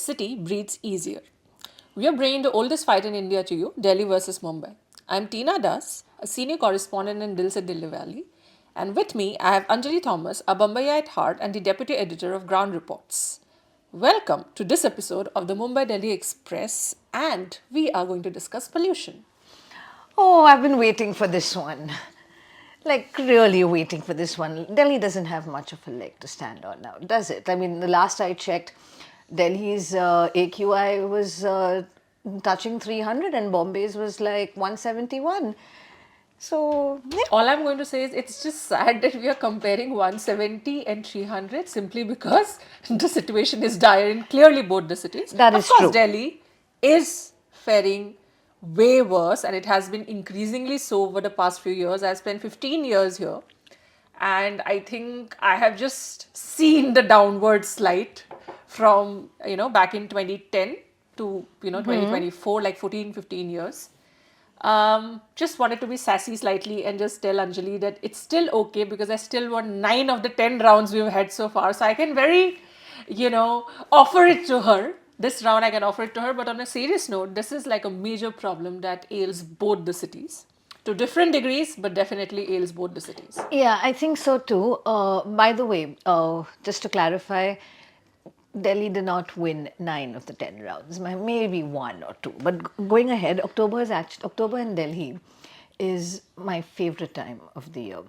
city breathes easier. We are bringing the oldest fight in India to you, Delhi versus Mumbai. I'm Tina Das, a senior correspondent in Dil Se Delhi Valley, and with me I have Anjali Thomas, a Bombayite at heart and the deputy editor of Ground Reports. Welcome to this episode of the Mumbai-Delhi Express, and we are going to discuss pollution. Oh, I've been waiting for this one. Like, really waiting for this one. Delhi doesn't have much of a leg to stand on now, does it? I mean, the last I checked, Delhi's AQI was touching 300 and Bombay's was like 171. So, yeah. All I'm going to say is it's just sad that we are comparing 170 and 300 simply because the situation is dire in clearly both the cities. That of is course, true. Delhi is faring way worse, and it has been increasingly so over the past few years. I've spent 15 years here, and I think I have just seen the downward slide from back in 2010 to 2024, like 14 15 years. Just wanted to be sassy slightly and just tell Anjali that it's still okay because I still won 9 of the 10 rounds we've had so far. So I can offer it to her. This round I can offer it to her. But on a serious note, this is like a major problem that ails both the cities. To different degrees, but definitely ails both the cities. Yeah, I think so too. By the way, just to clarify, Delhi did not win 9 of the 10 rounds, maybe 1 or 2. But going ahead, October in Delhi is my favorite time of the year.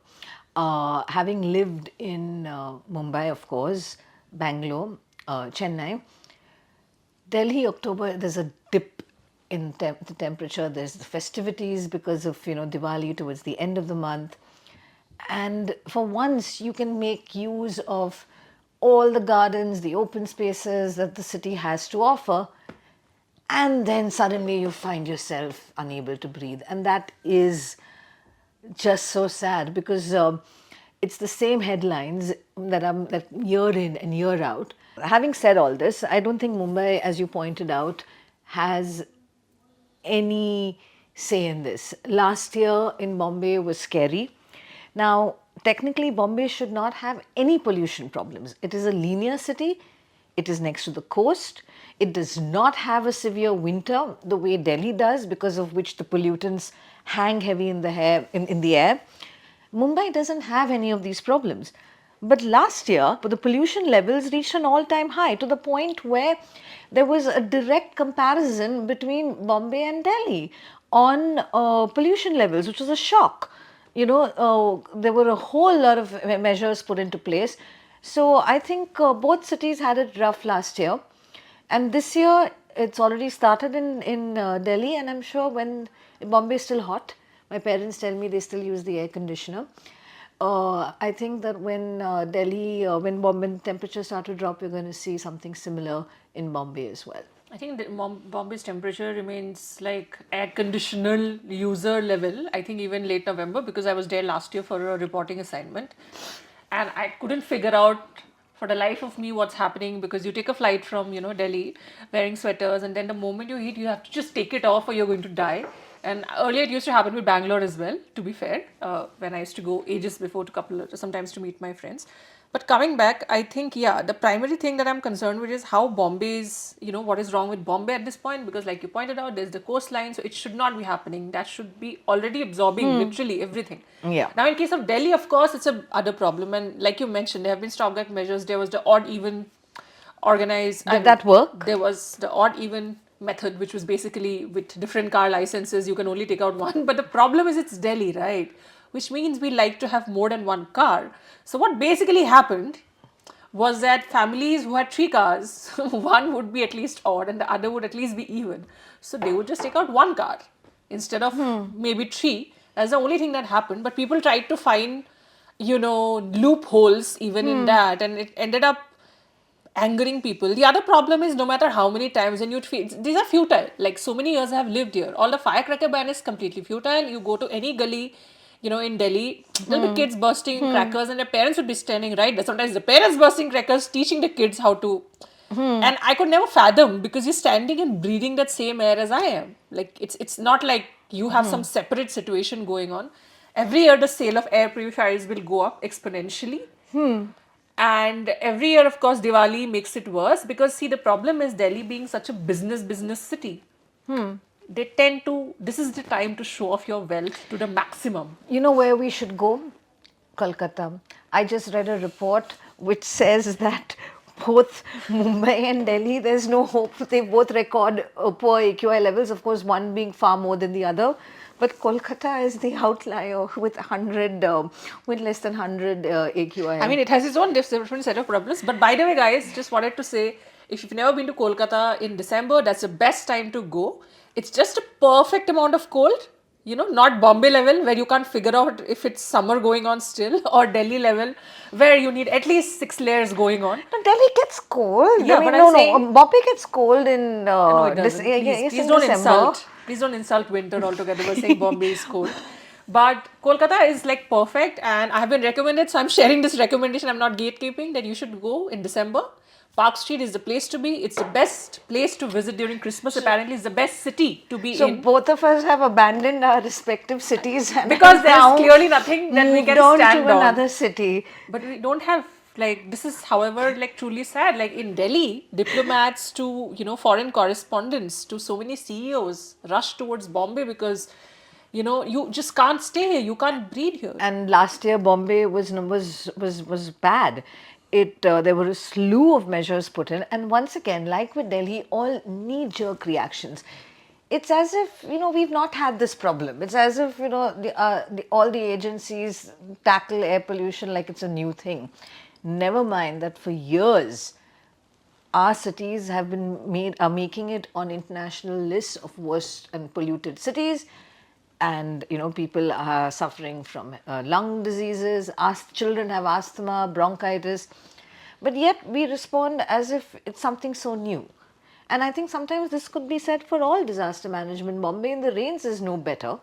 Having lived in Mumbai, of course, Bangalore, Chennai, Delhi October, there's a dip in the temperature. There's the festivities because of Diwali towards the end of the month, and for once you can make use of all the gardens, the open spaces that the city has to offer, and then suddenly you find yourself unable to breathe, and that is just so sad because it's the same headlines that year in and year out. Having said all this, I don't think Mumbai, as you pointed out, has any say in this. Last year in Bombay was scary. Now, technically, Bombay should not have any pollution problems. It is a linear city. It is next to the coast. It does not have a severe winter the way Delhi does, because of which the pollutants hang heavy in the air. Mumbai doesn't have any of these problems. But last year, the pollution levels reached an all-time high, to the point where there was a direct comparison between Bombay and Delhi on pollution levels, which was a shock. There were a whole lot of measures put into place. So I think both cities had it rough last year. And this year, it's already started in Delhi, and I'm sure when Bombay is still hot. My parents tell me they still use the air conditioner. I think that when when Bombay temperature start to drop, we're going to see something similar in Bombay as well. I think that Bombay's temperature remains like air conditioner user level. I think even late November, because I was there last year for a reporting assignment, and I couldn't figure out for the life of me what's happening, because you take a flight from Delhi wearing sweaters, and then the moment you eat, you have to just take it off or you're going to die. And earlier it used to happen with Bangalore as well, to be fair, when I used to go ages before sometimes to meet my friends. But coming back, I think, the primary thing that I'm concerned with is how Bombay's, what is wrong with Bombay at this point, because like you pointed out, there's the coastline, so it should not be happening. That should be already absorbing literally everything. Yeah. Now, in case of Delhi, of course, it's a other problem. And like you mentioned, there have been stopgap measures. There was the odd even organized. Did that work? There was the odd even method, which was basically with different car licenses, you can only take out one. But the problem is it's Delhi, right? Which means we like to have more than one car. So what basically happened was that families who had 3 cars, one would be at least odd and the other would at least be even. So they would just take out 1 car instead of maybe 3. That's the only thing that happened. But people tried to find, loopholes even in that, and it ended up angering people. The other problem is no matter how many times, and these are futile. Like so many years I have lived here. All the firecracker ban is completely futile. You go to any gully, in Delhi, there'll be kids bursting crackers and their parents would be standing right there. Sometimes the parents bursting crackers, teaching the kids how to. And I could never fathom, because you're standing and breathing that same air as I am. Like it's not like you have some separate situation going on. Every year the sale of air purifiers will go up exponentially. And every year, of course, Diwali makes it worse because see, the problem is Delhi being such a business city. They tend to, this is the time to show off your wealth to the maximum. You know where we should go? Kolkata. I just read a report which says that both Mumbai and Delhi, there's no hope. They both record poor AQI levels, of course, one being far more than the other. But Kolkata is the outlier with 100, with less than 100 AQI. I mean, it has its own different set of problems. But by the way, guys, just wanted to say, if you've never been to Kolkata in December, that's the best time to go. It's just a perfect amount of cold, not Bombay level where you can't figure out if it's summer going on still, or Delhi level where you need at least 6 layers going on. No, Delhi gets cold. Yeah, I mean, but no, I'm saying, no. Bombay gets cold in no, it doesn't. yes, Please in don't December. insult. Please don't insult winter altogether by saying Bombay is cold. But Kolkata is like perfect, and I have been recommended, so I'm sharing this recommendation. I'm not gatekeeping that you should go in December. Park Street is the place to be. It's the best place to visit during Christmas. Apparently, it's the best city to be So in. both of us have abandoned our respective cities and Because have there's now clearly nothing that we moved can on stand to on. another city. But we don't have, like, this is however like truly sad. Like in Delhi, diplomats to foreign correspondents to so many CEOs rush towards Bombay because you just can't stay here. You can't breed here. And last year, Bombay was bad. There were a slew of measures put in, and once again, like with Delhi, all knee-jerk reactions. It's as if we've not had this problem. It's as if all the agencies tackle air pollution like it's a new thing. Never mind that for years, our cities have been are making it on international lists of worst and polluted cities, and people are suffering from lung diseases. Children have asthma, bronchitis, but yet we respond as if it's something so new. And I think sometimes this could be said for all disaster management. Bombay in the rains is no better.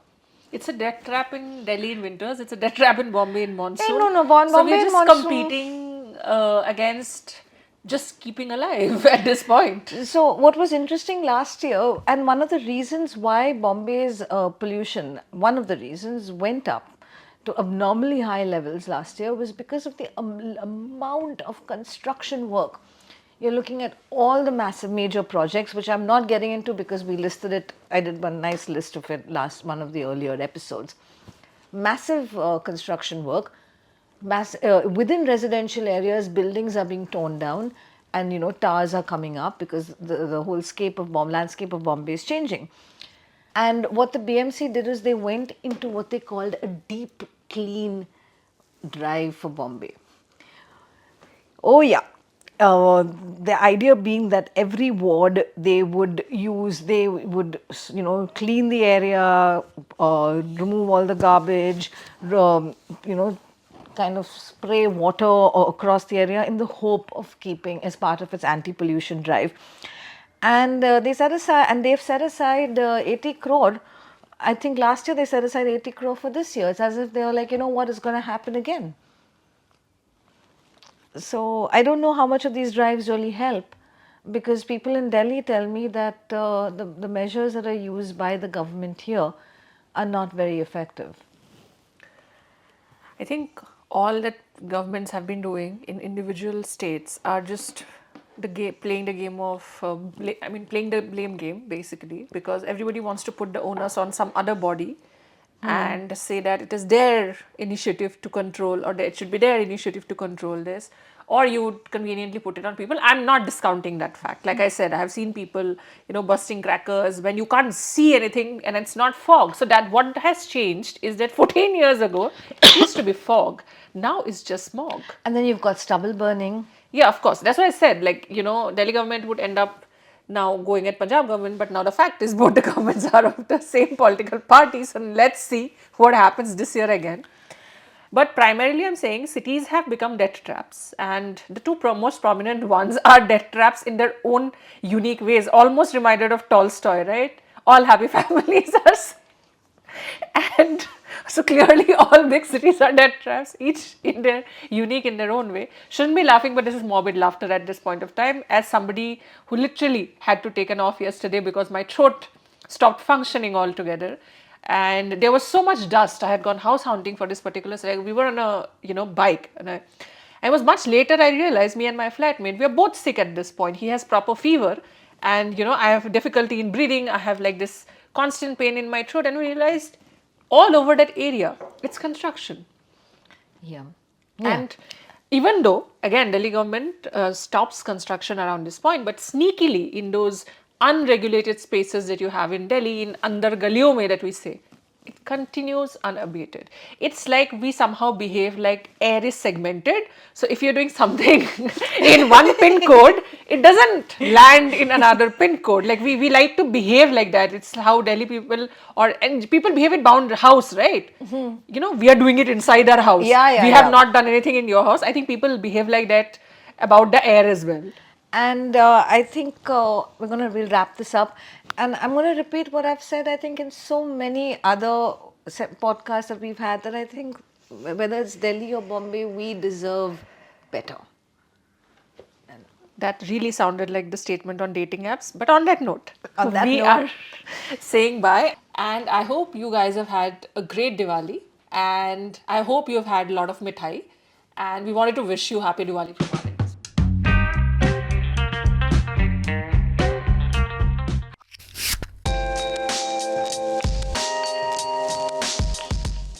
It's a death trap in Delhi in winters. It's a death trap in Bombay in monsoon. No, so Bombay we're in just monsoon. competing against just keeping alive at this point. So what was interesting last year, and one of the reasons why Bombay's pollution, one of the reasons went up to abnormally high levels last year was because of the amount of construction work. You're looking at all the massive major projects, which I'm not getting into because we listed it. I did one nice list of it one of the earlier episodes. Massive construction work. Within residential areas, buildings are being torn down, and towers are coming up because the whole landscape of Bombay is changing. And what the BMC did is they went into what they called a deep clean drive for Bombay. Oh yeah. The idea being that every ward they would clean the area, remove all the garbage, kind of spray water across the area in the hope of keeping as part of its anti-pollution drive. And they've set aside 80 crore. I think last year they set aside 80 crore for this year. It's as if they were like, what is going to happen again? So I don't know how much of these drives really help, because people in Delhi tell me that the measures that are used by the government here are not very effective. I think all that governments have been doing in individual states are just playing the game of, playing the blame game basically, because everybody wants to put the onus on some other body and say that it is their initiative to control, or that it should be their initiative to control this, or you would conveniently put it on people. I'm not discounting that fact. Like I said, I have seen people, busting crackers when you can't see anything and it's not fog. So that what has changed is that 14 years ago, it used to be fog. Now it's just smog. And then you've got stubble burning. Yeah, of course. That's why I said, Delhi government would end up now going at Punjab government, but now the fact is both the governments are of the same political parties, and let's see what happens this year again. But primarily I'm saying cities have become death traps, and the two most prominent ones are death traps in their own unique ways, almost reminded of Tolstoy, right? All happy families are... And so clearly all big cities are death traps, each unique in their own way. Shouldn't be laughing, but this is morbid laughter at this point of time, as somebody who literally had to take an off yesterday because my throat stopped functioning altogether. And there was so much dust. I had gone house hunting for this particular, we were on a bike, It was much later I realized me and my flatmate, we are both sick at this point. He has proper fever, and I have difficulty in breathing. I have like this constant pain in my throat, and we realized all over that area, it's construction. Yeah. And even though, again, Delhi government stops construction around this point, but sneakily in those unregulated spaces that you have in Delhi, in andar galiyon mein that we say, it continues unabated. It's like we somehow behave like air is segmented. So if you're doing something in one pin code, it doesn't land in another pin code. Like we like to behave like that. It's how Delhi people and people behave in bound house, right? We are doing it inside our house. Yeah, We yeah. have not done anything in your house. I think people behave like that about the air as well. And I think we'll wrap this up. And I'm going to repeat what I've said, I think, in so many other podcasts that we've had, that I think whether it's Delhi or Bombay, we deserve better. That really sounded like the statement on dating apps. But on that note, On that we note- are saying bye. And I hope you guys have had a great Diwali. And I hope you have had a lot of mithai. And we wanted to wish you happy Diwali from us.